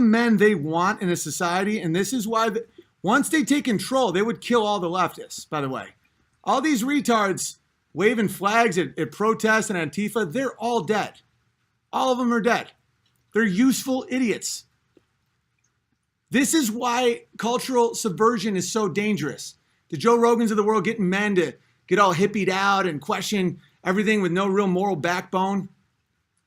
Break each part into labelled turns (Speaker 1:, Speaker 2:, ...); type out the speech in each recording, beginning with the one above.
Speaker 1: men they want in a society, and this is why once they take control, they would kill all the leftists, by the way. All these retards waving flags at protests and Antifa, they're all dead. All of them are dead. They're useful idiots. This is why cultural subversion is so dangerous. The Joe Rogans of the world getting men to get all hippied out and question everything with no real moral backbone.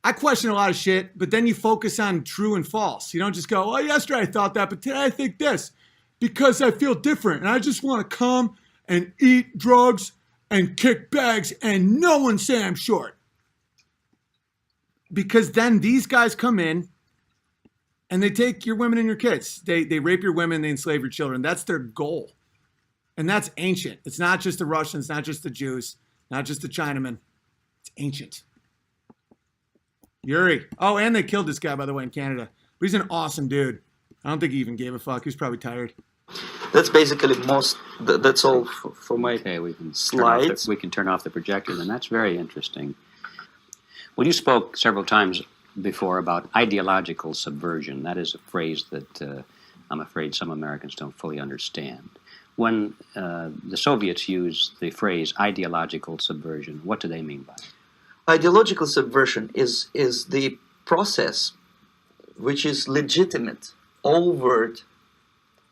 Speaker 1: I question a lot of shit, but then you focus on true and false. You don't just go, oh, yesterday I thought that, but today I think this because I feel different. And I just want to come and eat drugs and kick bags and no one say I'm short. Because then these guys come in and they take your women and your kids. They rape your women, they enslave your children. That's their goal. And that's ancient. It's not just the Russians, not just the Jews, not just the Chinamen. It's ancient. Yuri. Oh, and they killed this guy, by the way, in Canada. But he's an awesome dude. I don't think he even gave a fuck. He was probably tired.
Speaker 2: That's basically that's all for my slides.
Speaker 3: We can turn off the projector, and that's very interesting. Well, you spoke several times before about ideological subversion. That is a phrase that I'm afraid some Americans don't fully understand. When the Soviets used the phrase ideological subversion, what do they mean by it?
Speaker 2: Ideological subversion is the process which is legitimate, overt,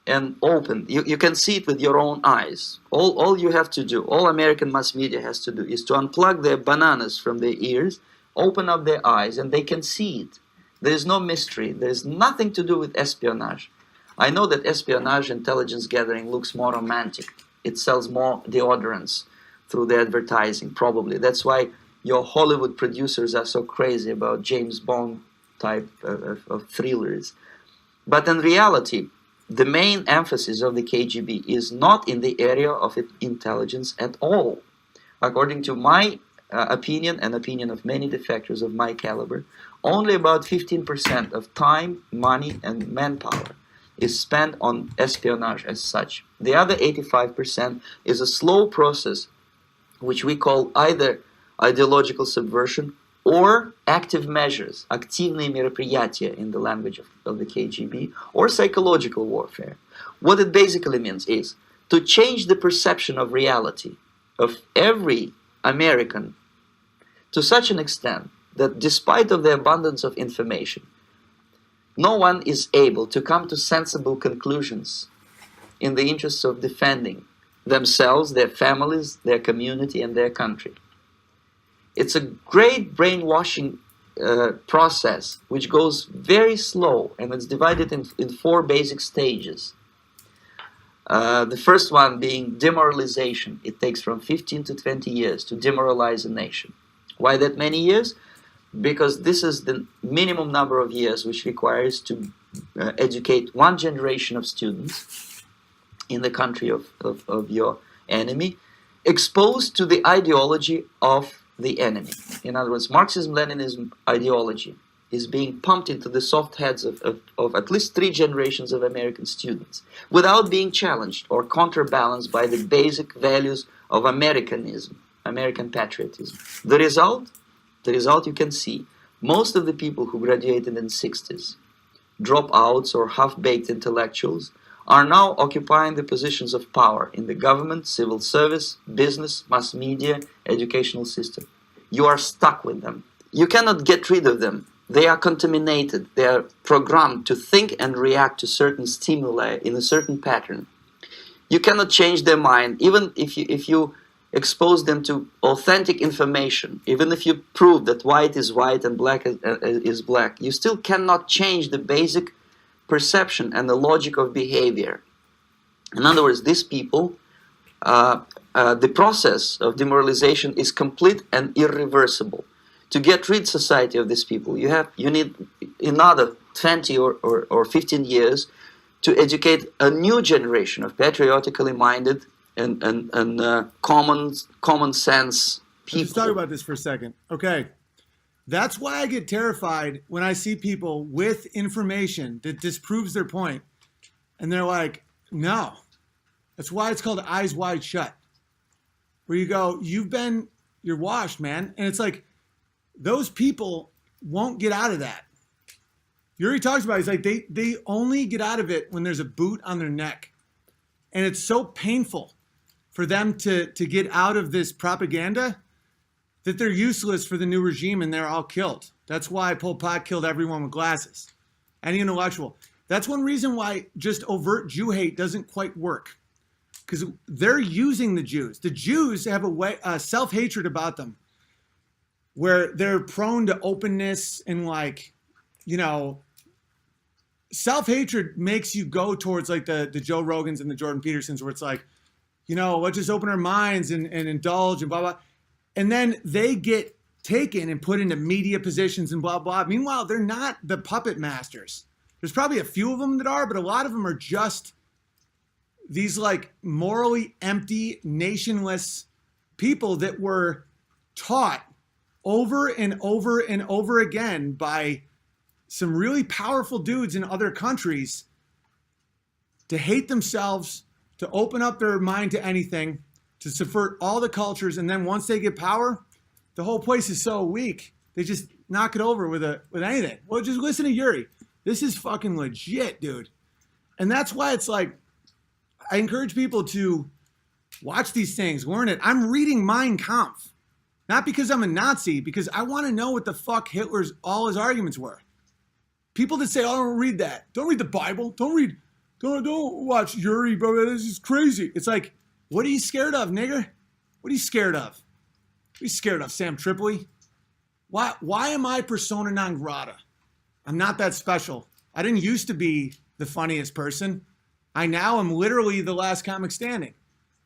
Speaker 2: and open. You can see it with your own eyes. All you have to do, all American mass media has to do, is to unplug their bananas from their ears, open up their eyes, and they can see it. There is no mystery. There is nothing to do with espionage. I know that espionage intelligence gathering looks more romantic. It sells more deodorants through the advertising, probably. That's why your Hollywood producers are so crazy about James Bond type of thrillers. But in reality, the main emphasis of the KGB is not in the area of intelligence at all. According to my opinion and opinion of many defectors of my caliber, only about 15% of time, money, and manpower is spent on espionage as such. The other 85% is a slow process which we call either ideological subversion or active measures, активные мероприятия in the language of the KGB, or psychological warfare. What it basically means is to change the perception of reality of every American to such an extent that despite of the abundance of information, no one is able to come to sensible conclusions in the interests of defending themselves, their families, their community, and their country. It's a great brainwashing process which goes very slow, and it's divided in 4 basic stages. The first one being demoralization. It takes from 15 to 20 years to demoralize a nation. Why that many years? Because this is the minimum number of years which requires to educate one generation of students in the country of your enemy, exposed to the ideology of the enemy. In other words, Marxism-Leninism ideology is being pumped into the soft heads of at least 3 generations of American students without being challenged or counterbalanced by the basic values of Americanism, American patriotism. The result you can see. Most of the people who graduated in the 60s, dropouts or half-baked intellectuals, are now occupying the positions of power in the government, civil service, business, mass media, educational system. You are stuck with them. You cannot get rid of them. They are contaminated. They are programmed to think and react to certain stimuli in a certain pattern. You cannot change their mind, even if you expose them to authentic information, even if you prove that white is white and black is black, you still cannot change the basic perception and the logic of behavior. In other words, these people, the process of demoralization is complete and irreversible. To get rid society of these people, you need another 20 or 15 years to educate a new generation of patriotically minded and common sense people.
Speaker 1: Let's talk about this for a second. Okay. That's why I get terrified when I see people with information that disproves their point. And they're like, no. That's why it's called eyes wide shut. Where you go, you're washed, man. And it's like, those people won't get out of that. Yuri talks about it. He's like, they only get out of it when there's a boot on their neck. And it's so painful for them to get out of this propaganda that they're useless for the new regime and they're all killed. That's why Pol Pot killed everyone with glasses. Any intellectual. That's one reason why just overt Jew hate doesn't quite work. Because they're using the Jews. The Jews have a self-hatred about them where they're prone to openness and like, you know, self-hatred makes you go towards like the Joe Rogans and the Jordan Petersons where it's like, you know, let's just open our minds and indulge and blah, blah. And then they get taken and put into media positions and blah, blah. Meanwhile, they're not the puppet masters. There's probably a few of them that are, but a lot of them are just these like morally empty, nationless people that were taught over and over and over again by some really powerful dudes in other countries to hate themselves, to open up their mind to anything, to subvert all the cultures. And then once they get power, the whole place is so weak, they just knock it over with anything. Well, just listen to Yuri. This is fucking legit, dude. And that's why it's like, I encourage people to watch these things, learn it. I'm reading Mein Kampf, not because I'm a Nazi, because I want to know what the fuck all his arguments were. People that say, "Oh, don't read that. Don't read the Bible. Don't watch Yuri, bro. This is crazy." It's like, what are you scared of, nigger? What are you scared of? What are you scared of, Sam Tripoli? Why am I persona non grata? I'm not that special. I didn't used to be the funniest person. I now am literally the last comic standing.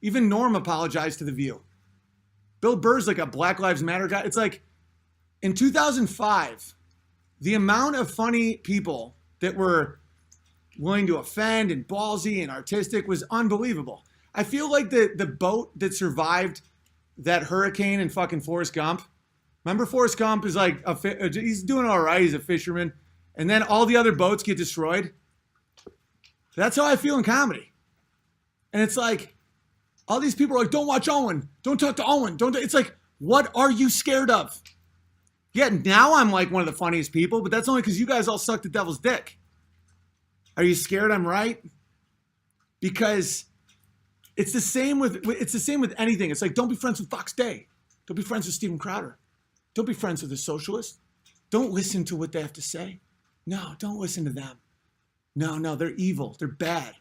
Speaker 1: Even Norm apologized to The View. Bill Burr's like a Black Lives Matter guy. It's like, in 2005, the amount of funny people that were willing to offend and ballsy and artistic was unbelievable. I feel like the boat that survived that hurricane in fucking Forrest Gump. Remember Forrest Gump is like, he's doing all right, he's a fisherman. And then all the other boats get destroyed. That's how I feel in comedy. And it's like, all these people are like, don't watch Owen. Don't talk to Owen. It's like, what are you scared of? Yeah, now I'm like one of the funniest people, but that's only because you guys all suck the devil's dick. Are you scared I'm right? Because it's the same with anything. It's like, don't be friends with Fox Day. Don't be friends with Steven Crowder. Don't be friends with a socialist. Don't listen to what they have to say. No, don't listen to them. No, they're evil. They're bad.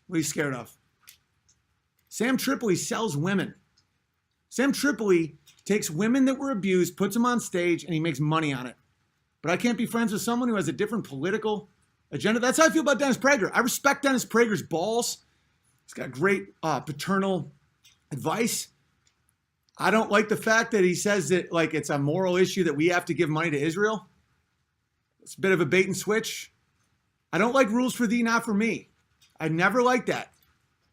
Speaker 1: What are you scared of? Sam Tripoli sells women. Sam Tripoli takes women that were abused, puts them on stage, and he makes money on it. But I can't be friends with someone who has a different political agenda. That's how I feel about Dennis Prager. I respect Dennis Prager's balls. He's got great paternal advice. I don't like the fact that he says that like it's a moral issue that we have to give money to Israel. It's a bit of a bait and switch. I don't like rules for thee, not for me. I never liked that.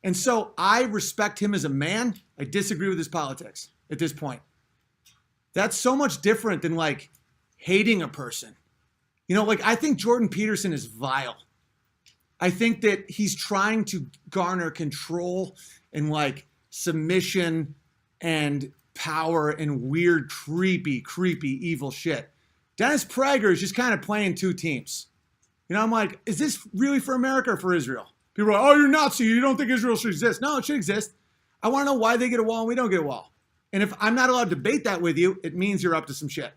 Speaker 1: And so I respect him as a man. I disagree with his politics at this point. That's so much different than like hating a person. You know, like I think Jordan Peterson is vile. I think that he's trying to garner control and like submission and power and weird, creepy, evil shit. Dennis Prager is just kind of playing two teams. You know, I'm like, is this really for America or for Israel? People are like, oh, you're Nazi. You don't think Israel should exist. No, it should exist. I want to know why they get a wall and we don't get a wall. And if I'm not allowed to debate that with you, it means you're up to some shit.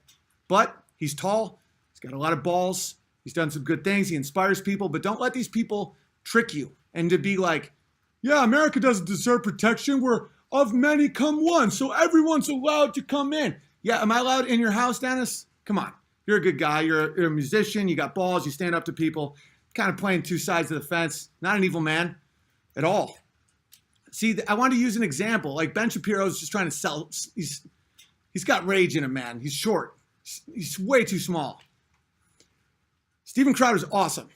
Speaker 1: But he's tall. He's got a lot of balls. He's done some good things. He inspires people. But don't let these people trick you and to be like, yeah, America doesn't deserve protection. We're of many come one. So everyone's allowed to come in. Yeah, am I allowed in your house, Dennis? Come on. You're a good guy. You're a musician. You got balls. You stand up to people. Kind of playing two sides of the fence. Not an evil man at all. See, I want to use an example. Like Ben Shapiro's just trying to sell. He's got rage in him, man. He's short. He's way too small. Steven Crowder's awesome.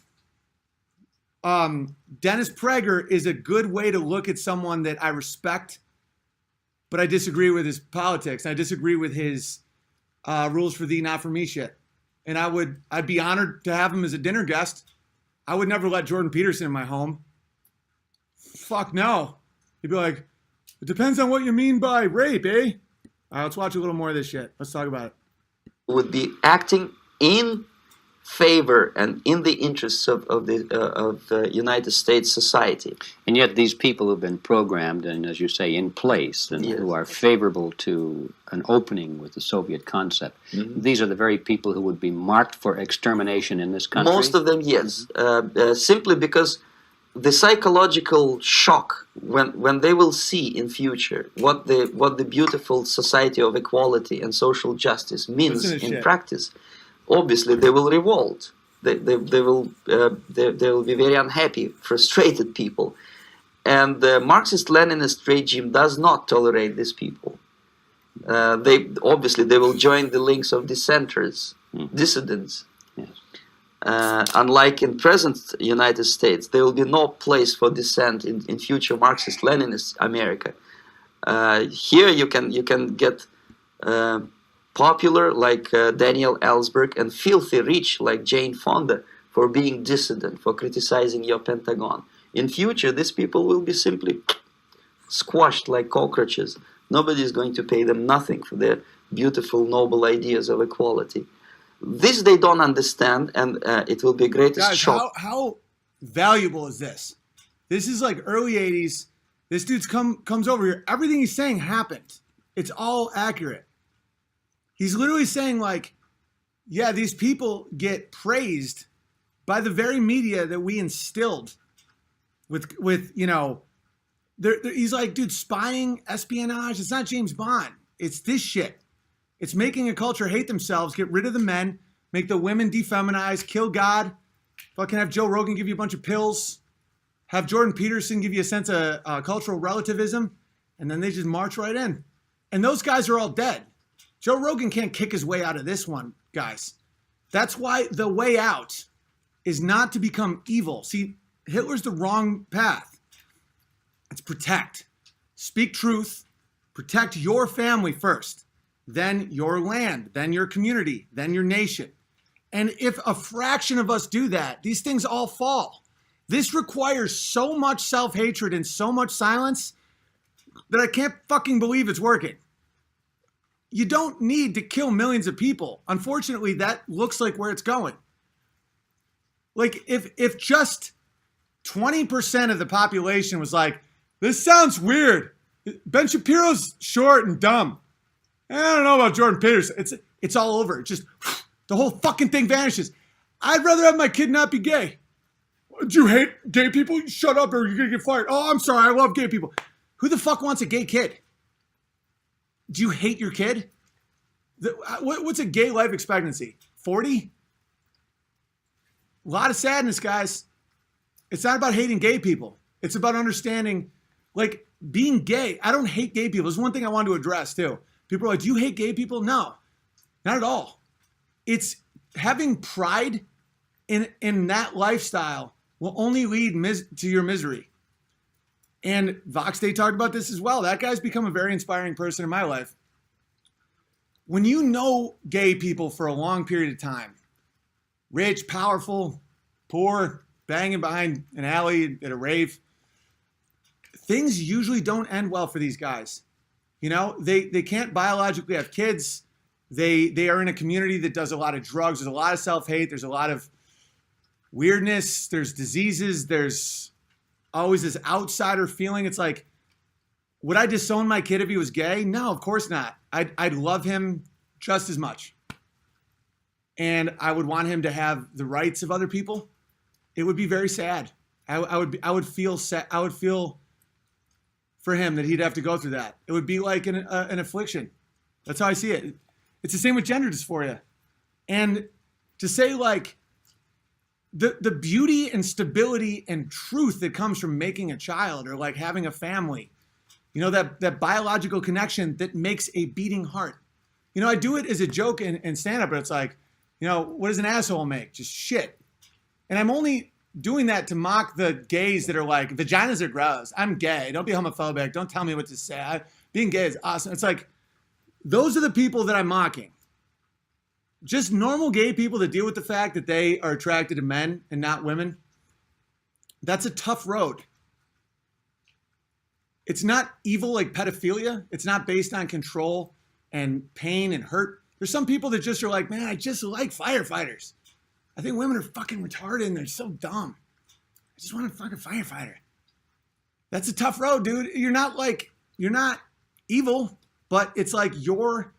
Speaker 1: Dennis Prager is a good way to look at someone that I respect, but I disagree with his politics. I disagree with his rules for thee, not for me shit. And I'd be honored to have him as a dinner guest. I would never let Jordan Peterson in my home. Fuck no. He'd be like, it depends on what you mean by rape, eh? All right, let's watch a little more of this shit. Let's talk about it.
Speaker 2: Would be acting in favor and in the interests of the United States society.
Speaker 3: And yet these people who've been programmed and, as you say, in place and
Speaker 2: Yes.
Speaker 3: who are favorable to an opening with the Soviet concept, these are the very people who would be marked for extermination in this country?
Speaker 2: Most of them, yes. Simply because the psychological shock when they will see in future what the beautiful society of equality and social justice means
Speaker 1: Listen to
Speaker 2: in
Speaker 1: shit.
Speaker 2: practice, obviously they will revolt. They will be very unhappy, frustrated people, and the Marxist-Leninist regime does not tolerate these people. They will join the links of dissenters, dissidents.
Speaker 3: Yes.
Speaker 2: Unlike in present United States, there will be no place for dissent in future Marxist-Leninist America. Here you can get popular like Daniel Ellsberg and filthy rich like Jane Fonda for being dissident, for criticizing your Pentagon. In future, these people will be simply squashed like cockroaches. Nobody is going to pay them nothing for their beautiful, noble ideas of equality. This they don't understand, and it will be a greatest
Speaker 1: Guys,
Speaker 2: shock.
Speaker 1: how valuable is this? This is like early 80s. This dude's comes over here. Everything he's saying happened. It's all accurate. He's literally saying like, yeah, these people get praised by the very media that we instilled with you know, he's like, dude, spying, espionage, it's not James Bond. It's this shit. It's making a culture hate themselves, get rid of the men, make the women defeminize, kill God, fucking have Joe Rogan give you a bunch of pills, have Jordan Peterson give you a sense of cultural relativism, and then they just march right in. And those guys are all dead. Joe Rogan can't kick his way out of this one, guys. That's why the way out is not to become evil. See, Hitler's the wrong path. It's protect. Speak truth. Protect your family first. Then your land, then your community, then your nation. And if a fraction of us do that, these things all fall. This requires so much self-hatred and so much silence that I can't fucking believe it's working. You don't need to kill millions of people. Unfortunately, that looks like where it's going. Like if just 20% of the population was like, this sounds weird. Ben Shapiro's short and dumb. I don't know about Jordan Peterson. It's all over. It's just the whole fucking thing vanishes. I'd rather have my kid not be gay. Do you hate gay people? Shut up or you're going to get fired. Oh, I'm sorry. I love gay people. Who the fuck wants a gay kid? Do you hate your kid? What's a gay life expectancy? 40? A lot of sadness, guys. It's not about hating gay people. It's about understanding, like, being gay. I don't hate gay people. There's one thing I wanted to address, too. People are like, do you hate gay people? No, not at all. It's having pride in that lifestyle will only lead to your misery. And Vox Day talked about this as well. That guy's become a very inspiring person in my life. When you know gay people for a long period of time, rich, powerful, poor, banging behind an alley at a rave, things usually don't end well for these guys. You know, they can't biologically have kids. They are in a community that does a lot of drugs. There's a lot of self-hate. There's a lot of weirdness. There's diseases. There's always this outsider feeling. It's like, would I disown my kid if he was gay? No, of course not. I'd love him just as much. And I would want him to have the rights of other people. It would be very sad. I would feel sad. I would feel for him that he'd have to go through that. It would be like an affliction. That's how I see it. It's the same with gender dysphoria. And to say like the beauty and stability and truth that comes from making a child or like having a family, you know, that biological connection that makes a beating heart. You know, I do it as a joke in stand-up, but it's like, you know, what does an asshole make? Just shit. And I'm only doing that to mock the gays that are like, vaginas are gross. I'm gay. Don't be homophobic. Don't tell me what to say. Being gay is awesome. It's like, those are the people that I'm mocking. Just normal gay people that deal with the fact that they are attracted to men and not women. That's a tough road. It's not evil like pedophilia. It's not based on control and pain and hurt. There's some people that just are like, man, I just like firefighters. I think women are fucking retarded and they're so dumb. I just want a fucking firefighter. That's a tough road, dude. You're not evil, but it's like your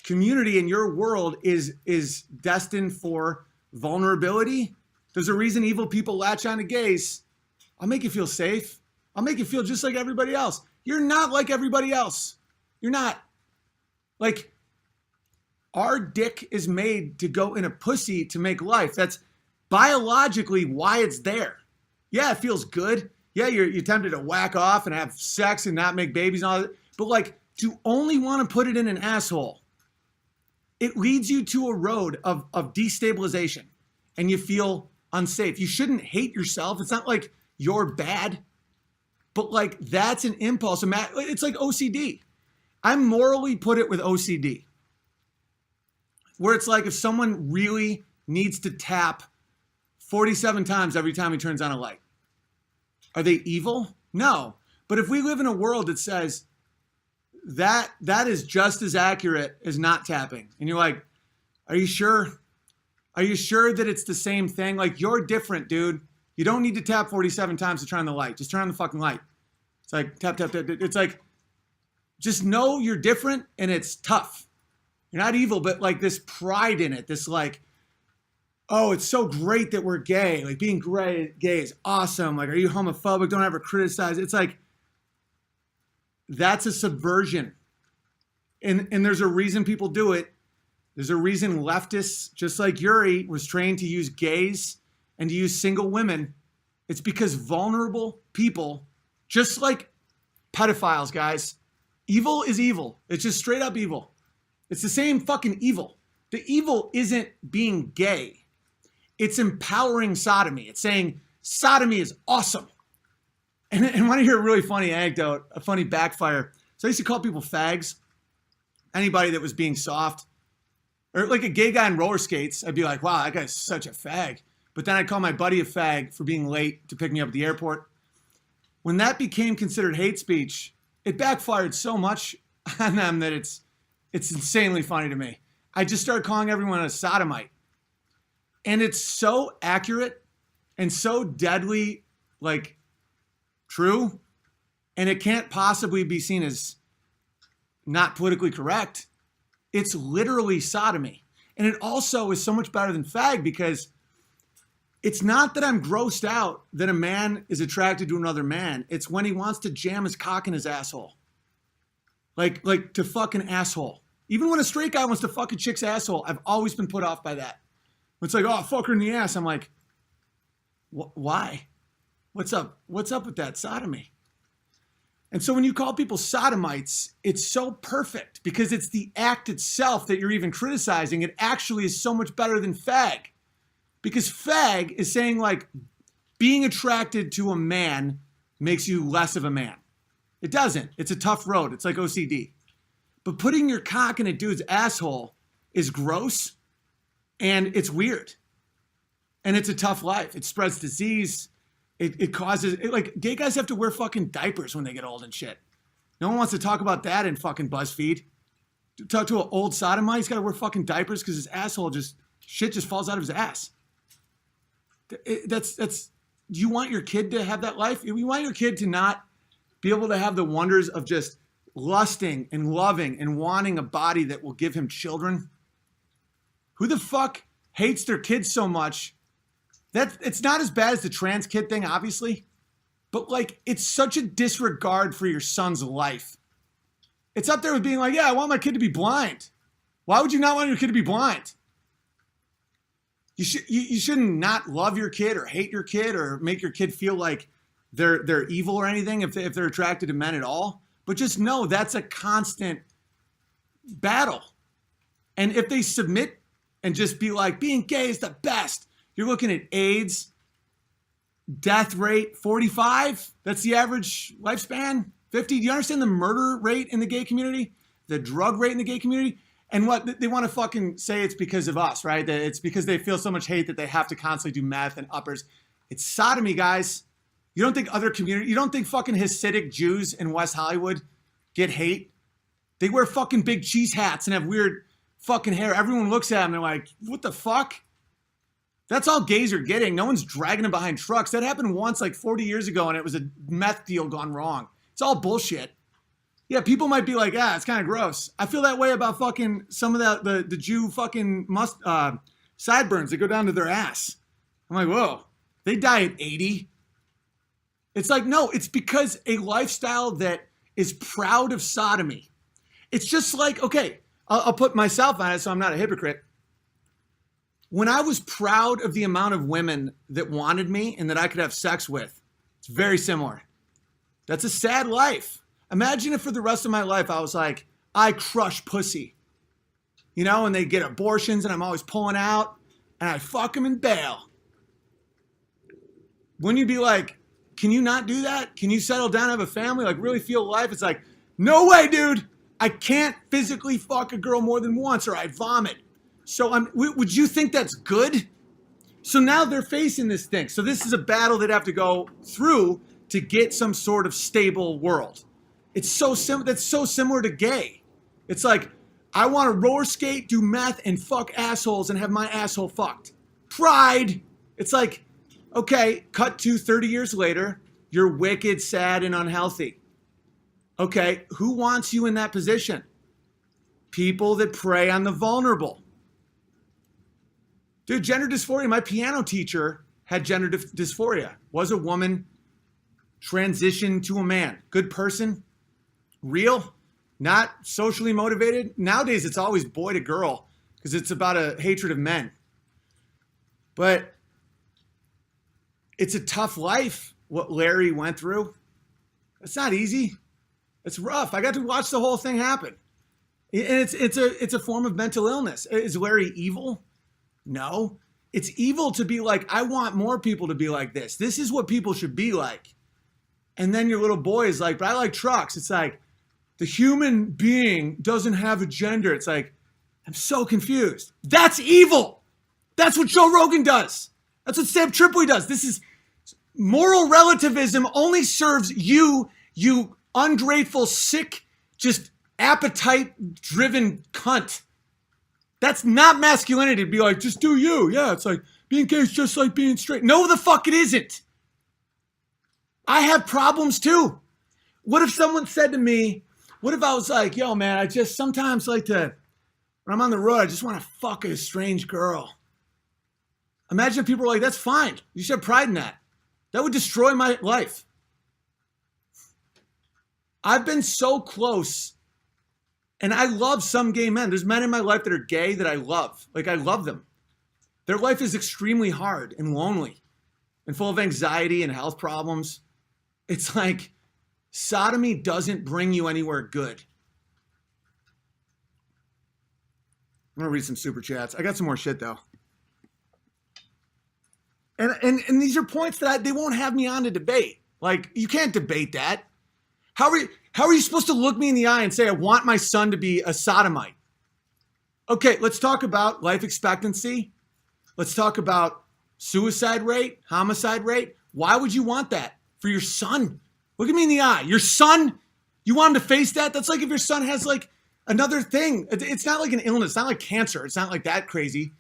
Speaker 1: community and your world is destined for vulnerability. There's a reason evil people latch on to gays. I'll make you feel safe. I'll make you feel just like everybody else. You're not like everybody else. You're not. Like, our dick is made to go in a pussy to make life. That's biologically why it's there. Yeah, it feels good. Yeah, you're tempted to whack off and have sex and not make babies and all that. But like, to only want to put it in an asshole, it leads you to a road of destabilization and you feel unsafe. You shouldn't hate yourself. It's not like you're bad, but like, that's an impulse. It's like OCD. I morally put it with OCD, where it's like if someone really needs to tap 47 times every time he turns on a light. Are they evil? No. But if we live in a world that says that is just as accurate as not tapping, and you're like, are you sure? Are you sure that it's the same thing? Like, you're different, dude. You don't need to tap 47 times to turn on the light. Just turn on the fucking light. It's like tap, tap, tap. It's like, just know you're different and it's tough. You're not evil, but like this pride in it, this like, oh, it's so great that we're gay. Like, being gay is awesome. Like, are you homophobic? Don't ever criticize. It's like, that's a subversion. And there's a reason people do it. There's a reason leftists, just like Yuri, was trained to use gays and to use single women. It's because vulnerable people, just like pedophiles, guys, evil is evil. It's just straight up evil. It's the same fucking evil. The evil isn't being gay. It's empowering sodomy. It's saying sodomy is awesome. And want to hear a really funny anecdote, a funny backfire. So I used to call people fags. Anybody that was being soft. Or like a gay guy in roller skates, I'd be like, wow, that guy's such a fag. But then I'd call my buddy a fag for being late to pick me up at the airport. When that became considered hate speech, it backfired so much on them that it's insanely funny to me. I just started calling everyone a sodomite. And it's so accurate and so deadly, like, true. And it can't possibly be seen as not politically correct. It's literally sodomy. And it also is so much better than fag because it's not that I'm grossed out that a man is attracted to another man. It's when he wants to jam his cock in his asshole. Like to fuck an asshole. Even when a straight guy wants to fuck a chick's asshole, I've always been put off by that. It's like, oh, fuck her in the ass. I'm like, why? What's up? What's up with that sodomy? And so when you call people sodomites, it's so perfect because it's the act itself that you're even criticizing. It actually is so much better than fag. Because fag is saying like being attracted to a man makes you less of a man. It doesn't. It's a tough road. It's like OCD. But putting your cock in a dude's asshole is gross and it's weird. And it's a tough life. It spreads disease. It causes, like, gay guys have to wear fucking diapers when they get old and shit. No one wants to talk about that in fucking BuzzFeed. Talk to an old sodomite, he's got to wear fucking diapers because his asshole shit just falls out of his ass. Do you want your kid to have that life? You want your kid to not be able to have the wonders of just lusting and loving and wanting a body that will give him children? Who the fuck hates their kids so much? It's not as bad as the trans kid thing, obviously, but like, it's such a disregard for your son's life. It's up there with being like, yeah, I want my kid to be blind. Why would you not want your kid to be blind? You shouldn't not love your kid or hate your kid or make your kid feel like they're evil or anything if they're attracted to men at all. But just know that's a constant battle. And if they submit and just be like, being gay is the best, you're looking at AIDS, death rate 45. That's the average lifespan. 50. Do you understand the murder rate in the gay community? The drug rate in the gay community? And what they want to fucking say it's because of us, right? That it's because they feel so much hate that they have to constantly do meth and uppers. It's sodomy, guys. You don't think you don't think fucking Hasidic Jews in West Hollywood get hate? They wear fucking big cheese hats and have weird fucking hair. Everyone looks at them and they're like, what the fuck? That's all gays are getting. No one's dragging them behind trucks. That happened once like 40 years ago, and it was a meth deal gone wrong. It's all bullshit. Yeah, people might be like, it's kind of gross. I feel that way about fucking some of the Jew fucking sideburns that go down to their ass. I'm like, whoa, they die at 80. It's like, no, it's because a lifestyle that is proud of sodomy. It's just like, okay, I'll put myself on it so I'm not a hypocrite. When I was proud of the amount of women that wanted me and that I could have sex with, it's very similar. That's a sad life. Imagine if for the rest of my life I was like, I crush pussy. You know, and they get abortions and I'm always pulling out and I fuck them and bail. Wouldn't you be like, can you not do that? Can you settle down, have a family, like really feel life? It's like, no way, dude. I can't physically fuck a girl more than once or I vomit. So would you think that's good? So now they're facing this thing. So this is a battle they'd have to go through to get some sort of stable world. It's so that's so similar to gay. It's like, I want to roller skate, do meth, and fuck assholes and have my asshole fucked. Pride. It's like, okay, cut to 30 years later, you're wicked, sad, and unhealthy. Okay, who wants you in that position? People that prey on the vulnerable. Dude, gender dysphoria, my piano teacher had gender dysphoria, was a woman, transitioned to a man. Good person, real, not socially motivated. Nowadays, it's always boy to girl because it's about a hatred of men. But it's a tough life, what Larry went through. It's not easy. It's rough. I got to watch the whole thing happen. And it's a form of mental illness. Is Larry evil? No. It's evil to be like, I want more people to be like this. This is what people should be like. And then your little boy is like, but I like trucks. It's like, the human being doesn't have a gender. It's like, I'm so confused. That's evil. That's what Joe Rogan does. That's what Sam Tripoli does. This is moral relativism only serves you, you ungrateful, sick, just appetite-driven cunt. That's not masculinity to be like, just do you. Yeah, it's like, being gay is just like being straight. No, the fuck it isn't. I have problems too. What if someone said to me, what if I was like, yo, man, I just sometimes like to, when I'm on the road, I just want to fuck a strange girl. Imagine if people were like, that's fine. You should have pride in that. That would destroy my life. I've been so close, and I love some gay men. There's men in my life that are gay that I love. Like, I love them. Their life is extremely hard and lonely and full of anxiety and health problems. It's like, sodomy doesn't bring you anywhere good. I'm going to read some super chats. I got some more shit, though. And these are points that they won't have me on to debate. Like, you can't debate that. How are you supposed to look me in the eye and say, I want my son to be a sodomite? Okay, let's talk about life expectancy. Let's talk about suicide rate, homicide rate. Why would you want that for your son? Look at me in the eye. Your son, you want him to face that? That's like if your son has like another thing. It's not like an illness. It's not like cancer. It's not like that crazy.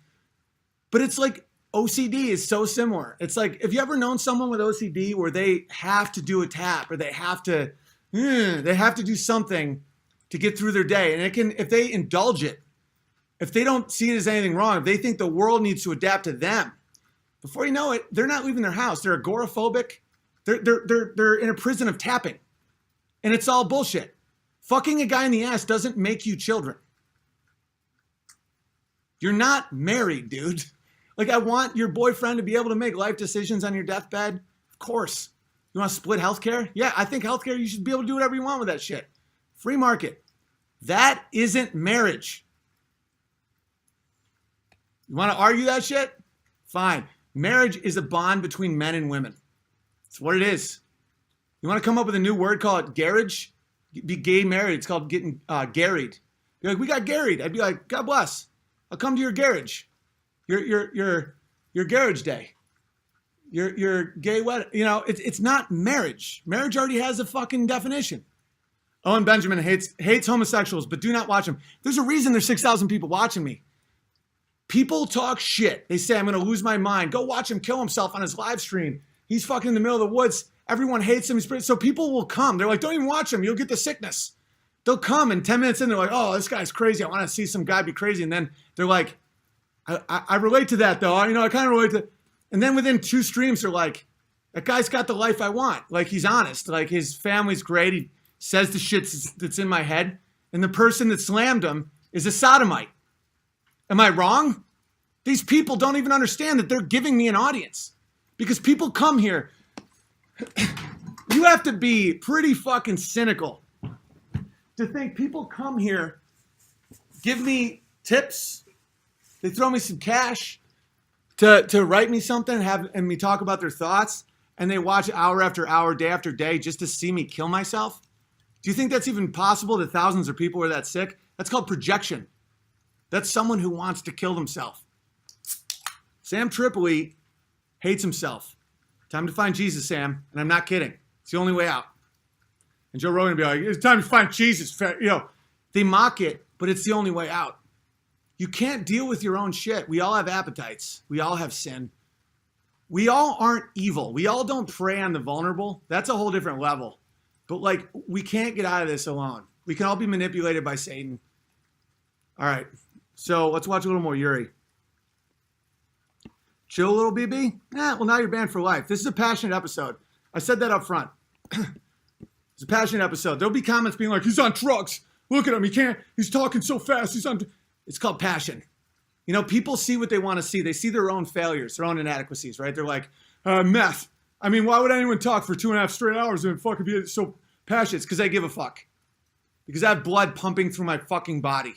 Speaker 1: But it's like OCD is so similar. It's like, have you ever known someone with OCD where they have to do a tap or they have to do something to get through their day? And it can, if they indulge it, if they don't see it as anything wrong, if they think the world needs to adapt to them, before you know it, they're not leaving their house. They're agoraphobic. They're in a prison of tapping. And it's all bullshit. Fucking a guy in the ass doesn't make you children. You're not married, dude. Like, I want your boyfriend to be able to make life decisions on your deathbed. Of course. You want to split healthcare? Yeah, I think healthcare, you should be able to do whatever you want with that shit. Free market. That isn't marriage. You want to argue that shit? Fine. Marriage is a bond between men and women. It's what it is. You want to come up with a new word, call it garage? Be gay married. It's called getting garried. Be like, we got garried. I'd be like, God bless. I'll come to your garage. Your garage day. Your gay wedding. You know, it's not marriage. Marriage already has a fucking definition. Owen Benjamin hates homosexuals, but do not watch them. There's a reason there's 6,000 people watching me. People talk shit. They say, I'm going to lose my mind. Go watch him kill himself on his live stream. He's fucking in the middle of the woods. Everyone hates him. So people will come. They're like, don't even watch him. You'll get the sickness. They'll come, and 10 minutes in, they're like, oh, this guy's crazy. I want to see some guy be crazy. And then they're like, I relate to that, though. I kind of relate to. And then within 2 streams, they're like, that guy's got the life I want. Like, he's honest. Like, his family's great. He says the shit that's in my head. And the person that slammed him is a sodomite. Am I wrong? These people don't even understand that they're giving me an audience. Because people come here. You have to be pretty fucking cynical to think people come here, give me tips, they throw me some cash to write me something and me talk about their thoughts, and they watch hour after hour, day after day just to see me kill myself? Do you think that's even possible that thousands of people are that sick? That's called projection. That's someone who wants to kill themselves. Sam Tripoli hates himself. Time to find Jesus, Sam. And I'm not kidding. It's the only way out. And Joe Rogan would be like, it's time to find Jesus. They mock it, but it's the only way out. You can't deal with your own shit. We all have appetites. We all have sin. We all aren't evil. We all don't prey on the vulnerable. That's a whole different level. But like, we can't get out of this alone. We can all be manipulated by Satan. All right. So let's watch a little more Yuri. Chill, little BB? Well, now you're banned for life. This is a passionate episode. I said that up front. It's a passionate episode. There'll be comments being like, he's on drugs. Look at him. He's talking so fast. It's called passion. People see what they want to see. They see their own failures, their own inadequacies, right? They're like, meth. I mean, why would anyone talk for 2.5 straight hours and fucking be so passionate? It's because I give a fuck. Because I have blood pumping through my fucking body.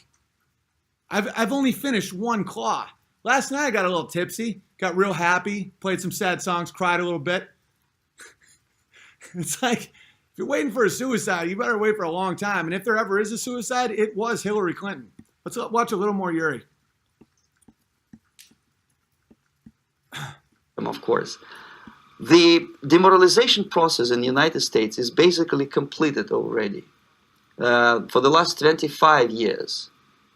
Speaker 1: I've only finished 1 claw. Last night I got a little tipsy, got real happy, played some sad songs, cried a little bit. It's like, if you're waiting for a suicide, you better wait for a long time. And if there ever is a suicide, it was Hillary Clinton. Let's watch a little more Yuri.
Speaker 2: Of course. The demoralization process in the United States is basically completed already. For the last 25 years.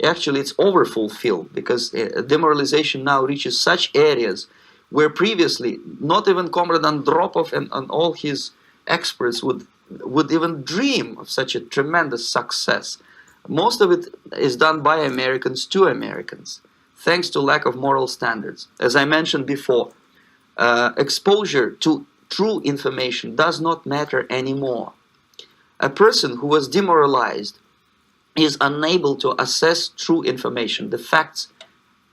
Speaker 2: Actually, it's overfulfilled because demoralization now reaches such areas where previously not even Comrade Andropov and all his experts would even dream of such a tremendous success. Most of it is done by Americans to Americans, thanks to lack of moral standards. As I mentioned before, exposure to true information does not matter anymore. A person who was demoralized is unable to assess true information. The facts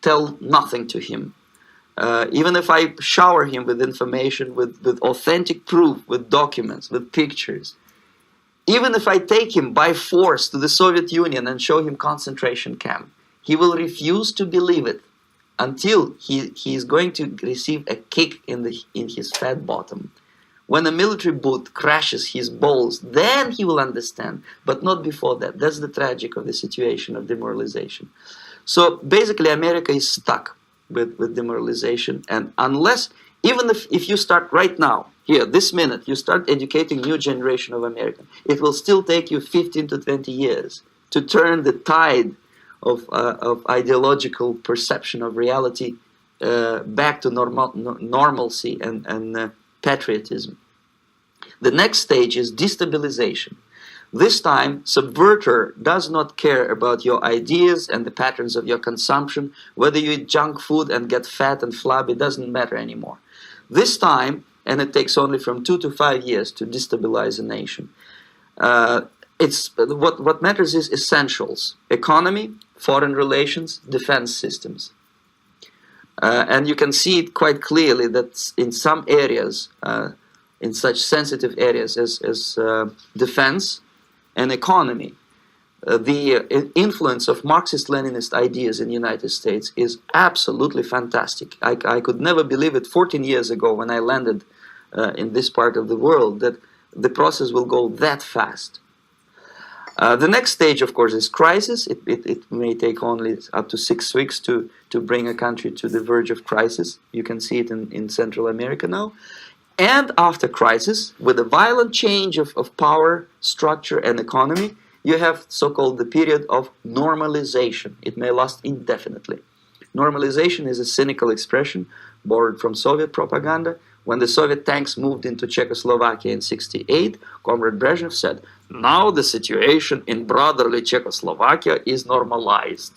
Speaker 2: tell nothing to him. Even if I shower him with information, with authentic proof, with documents, with pictures, even if I take him by force to the Soviet Union and show him concentration camp, he will refuse to believe it until he is going to receive a kick in his fat bottom. When a military boot crashes his balls, then he will understand, but not before that. That's the tragic of the situation of demoralization. So basically, America is stuck with demoralization, and unless, even if you start right now, here, this minute, you start educating new generation of Americans, it will still take you 15 to 20 years to turn the tide of ideological perception of reality back to normalcy and patriotism. The next stage is destabilization. This time, subverter does not care about your ideas and the patterns of your consumption. Whether you eat junk food and get fat and flabby doesn't matter anymore. This time, and it takes only from 2 to 5 years to destabilize a nation. What matters is essentials: economy, foreign relations, defense systems. And you can see it quite clearly that in some areas, in such sensitive areas as defense and economy, the influence of Marxist-Leninist ideas in the United States is absolutely fantastic. I could never believe it 14 years ago when I landed in this part of the world that the process will go that fast. The next stage, of course, is crisis. It may take only up to 6 weeks to bring a country to the verge of crisis. You can see it in Central America now. And after crisis, with a violent change of power, structure, and economy, you have so-called the period of normalization. It may last indefinitely. Normalization is a cynical expression borrowed from Soviet propaganda. When the Soviet tanks moved into Czechoslovakia in '68, Comrade Brezhnev said, "Now the situation in brotherly Czechoslovakia is normalized."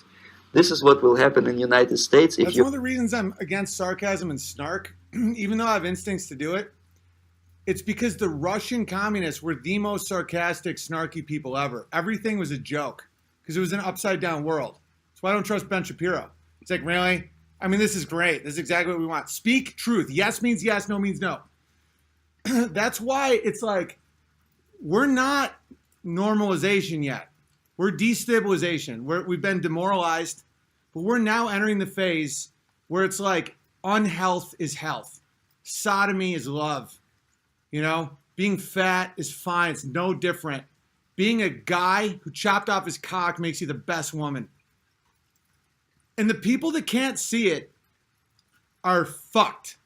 Speaker 2: This is what will happen in the United States if
Speaker 1: That's
Speaker 2: you...
Speaker 1: one of the reasons I'm against sarcasm and snark, even though I have instincts to do it. It's because the Russian communists were the most sarcastic, snarky people ever. Everything was a joke because it was an upside-down world. That's why I don't trust Ben Shapiro. It's like, really? I mean, this is great. This is exactly what we want. Speak truth. Yes means yes, no means no. That's why it's like, we're not normalization yet. We're destabilization. We've been demoralized, but we're now entering the phase where it's like unhealth is health. Sodomy is love. You know, being fat is fine. It's no different. Being a guy who chopped off his cock makes you the best woman. And the people that can't see it are fucked.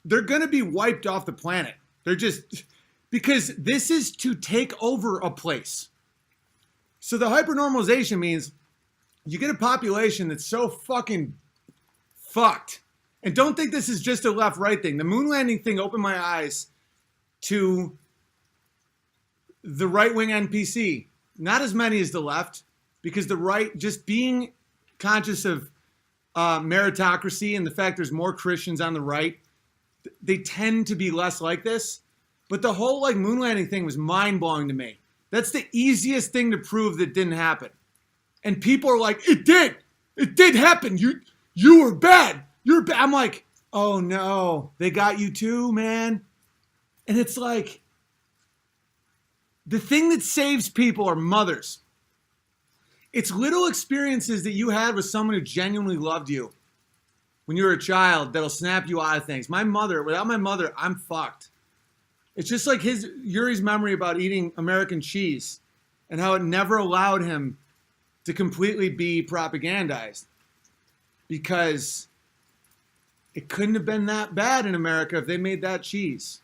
Speaker 1: They're going to be wiped off the planet. They're just, because this is to take over a place. So the hypernormalization means you get a population that's so fucking fucked. And don't think this is just a left-right thing. The moon landing thing opened my eyes to the right-wing NPC. Not as many as the left, because the right, just being conscious of meritocracy and the fact there's more Christians on the right, they tend to be less like this. But the whole like moon landing thing was mind-blowing to me. That's the easiest thing to prove that didn't happen. And people are like, it did happen. You were bad. You're bad. I'm like, oh no, they got you too, man. And it's like, the thing that saves people are mothers. It's little experiences that you had with someone who genuinely loved you when you were a child that'll snap you out of things. My mother, without my mother, I'm fucked. It's just like Yuri's memory about eating American cheese and how it never allowed him to completely be propagandized because it couldn't have been that bad in America if they made that cheese.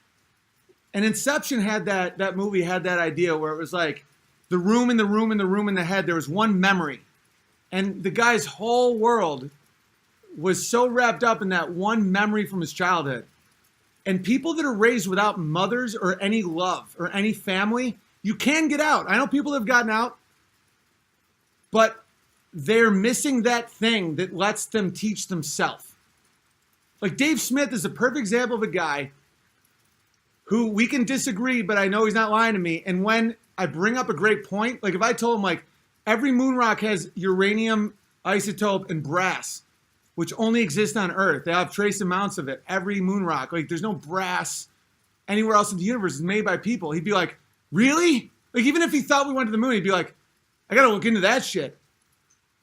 Speaker 1: And Inception had that movie had that idea where it was like the room in the room in the room in the head, there was one memory. And the guy's whole world was so wrapped up in that one memory from his childhood. And people that are raised without mothers or any love or any family, you can get out. I know people have gotten out, but they're missing that thing that lets them teach themselves. Like Dave Smith is a perfect example of a guy who we can disagree, but I know he's not lying to me. And when I bring up a great point, like if I told him like every moon rock has uranium isotope and brass, which only exist on Earth. They have trace amounts of it. Every moon rock, like there's no brass anywhere else in the universe. It's made by people. He'd be like, really? Like even if he thought we went to the moon, he'd be like, I gotta look into that shit.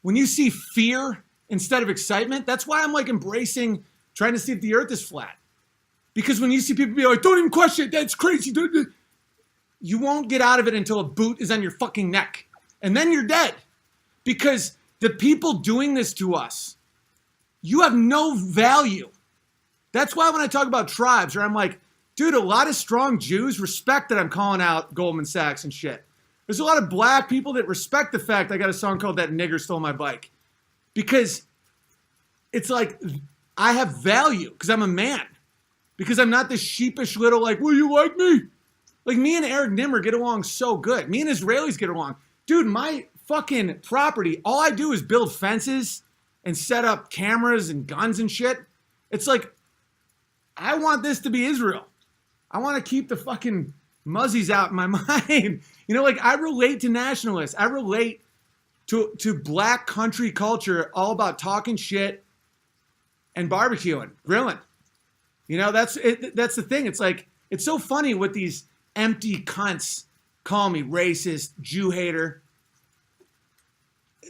Speaker 1: When you see fear instead of excitement, that's why I'm like embracing trying to see if the Earth is flat. Because when you see people be like, don't even question it, that's crazy. You won't get out of it until a boot is on your fucking neck. And then you're dead. Because the people doing this to us, you have no value. That's why when I talk about tribes, or I'm like, dude, a lot of strong Jews respect that I'm calling out Goldman Sachs and shit. There's a lot of black people that respect the fact I got a song called That Nigger Stole My Bike. Because it's like, I have value because I'm a man. Because I'm not this sheepish little like, will you like me? Like me and Eric Nimmer get along so good. Me and Israelis get along. Dude, my fucking property, all I do is build fences and set up cameras and guns and shit. It's like, I want this to be Israel. I want to keep the fucking muzzies out in my mind. You know, like I relate to nationalists. I relate to black country culture, all about talking shit and barbecuing, grilling. You know, that's the thing. It's like, it's so funny what these empty cunts call me, racist, Jew hater.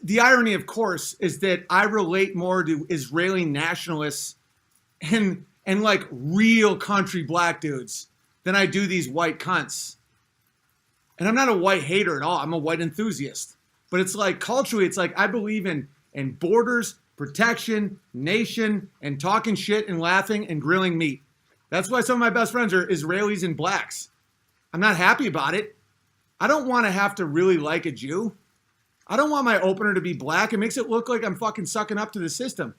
Speaker 1: The irony, of course, is that I relate more to Israeli nationalists and like real country black dudes than I do these white cunts. And I'm not a white hater at all. I'm a white enthusiast. But it's like culturally, it's like I believe in borders, protection, nation, and talking shit and laughing and grilling meat. That's why some of my best friends are Israelis and blacks. I'm not happy about it. I don't want to have to really like a Jew. I don't want my opener to be black. It makes it look like I'm fucking sucking up to the system.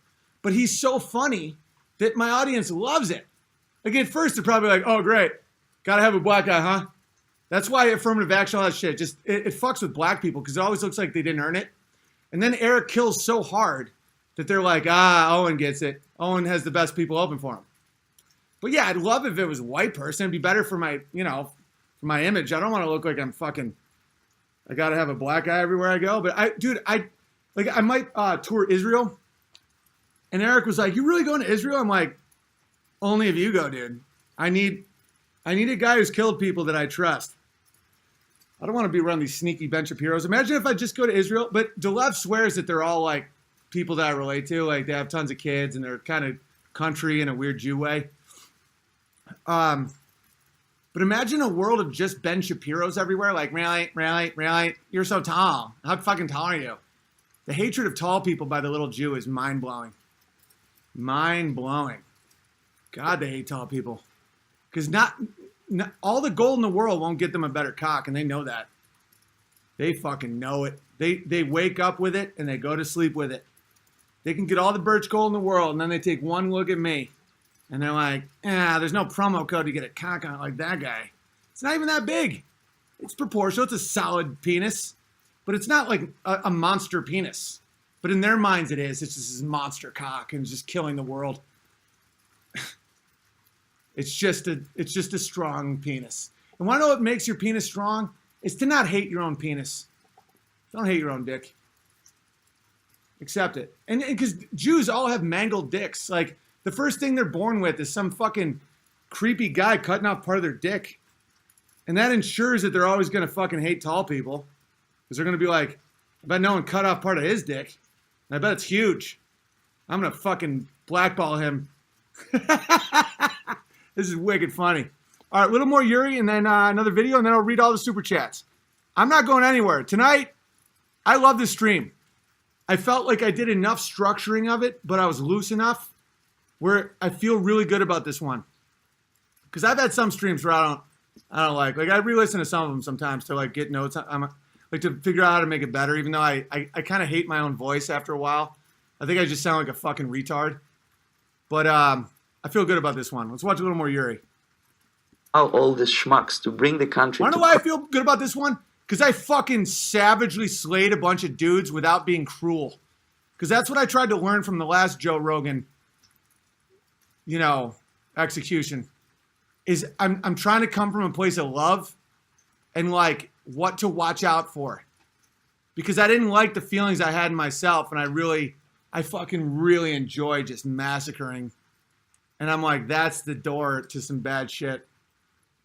Speaker 1: but he's so funny that my audience loves it. Like at first they're probably like, oh great, gotta have a black guy, huh? That's why affirmative action, all that shit, just it fucks with black people because it always looks like they didn't earn it. And then Eric kills so hard that they're like, Owen gets it. Owen has the best people open for him. But yeah, I'd love if it was a white person. It'd be better for my, for my image. I don't want to look like I'm fucking, I got to have a black guy everywhere I go. But I might tour Israel. And Eric was like, you really going to Israel? I'm like, only if you go, dude. I need a guy who's killed people that I trust. I don't want to be around these sneaky Ben Shapiros. Imagine if I just go to Israel. But Dolev swears that they're all like people that I relate to. Like they have tons of kids and they're kind of country in a weird Jew way. But imagine a world of just Ben Shapiros everywhere. Like, really? You're so tall. How fucking tall are you? The hatred of tall people by the little Jew is mind-blowing. Mind-blowing. God, they hate tall people. Because not all the gold in the world won't get them a better cock, and they know that. They fucking know it. They wake up with it, and they go to sleep with it. They can get all the birch gold in the world, and then they take one look at me, and they're like, there's no promo code to get a cock on it like that guy. It's not even that big. It's proportional. It's a solid penis, but it's not like a monster penis. But in their minds, it is. It's just this monster cock, and it's just killing the world. It's just a strong penis. And want to know what makes your penis strong? It's to not hate your own penis. Don't hate your own dick. Accept it. And because Jews all have mangled dicks. Like, the first thing they're born with is some fucking creepy guy cutting off part of their dick. And that ensures that they're always going to fucking hate tall people. Because they're going to be like, I bet no one cut off part of his dick. And I bet it's huge. I'm going to fucking blackball him. This is wicked funny. All right, a little more Yuri and then another video, and then I'll read all the super chats. I'm not going anywhere. Tonight, I love this stream. I felt like I did enough structuring of it, but I was loose enough where I feel really good about this one. Because I've had some streams where I don't like. Like, I re-listen to some of them sometimes to, like, get notes. Like, to figure out how to make it better, even though I kind of hate my own voice after a while. I think I just sound like a fucking retard. But, I feel good about this one. Let's watch a little more Yuri.
Speaker 2: All the schmucks to bring the country.
Speaker 1: Want to know why I feel good about this one? Because I fucking savagely slayed a bunch of dudes without being cruel. Because that's what I tried to learn from the last Joe Rogan, execution. Is I'm trying to come from a place of love and like what to watch out for. Because I didn't like the feelings I had in myself, and I fucking really enjoy just massacring. And I'm like, that's the door to some bad shit.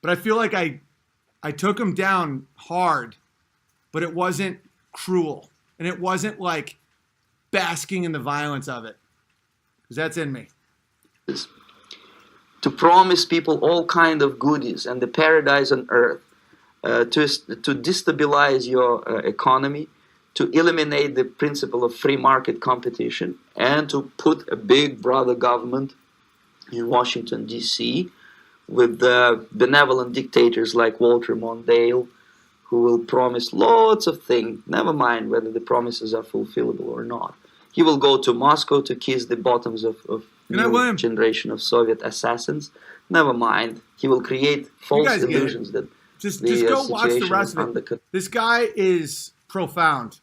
Speaker 1: But I feel like I took him down hard, but it wasn't cruel. And it wasn't like basking in the violence of it. Because that's in me.
Speaker 2: To promise people all kind of goodies and the paradise on earth, to destabilize your economy, to eliminate the principle of free market competition, and to put a big brother government in Washington, D.C., with benevolent dictators like Walter Mondale, who will promise lots of things, never mind whether the promises are fulfillable or not. He will go to Moscow to kiss the bottoms of new generation of Soviet assassins. Never mind. He will create false illusions that
Speaker 1: just go watch the rest of it. This guy is profound.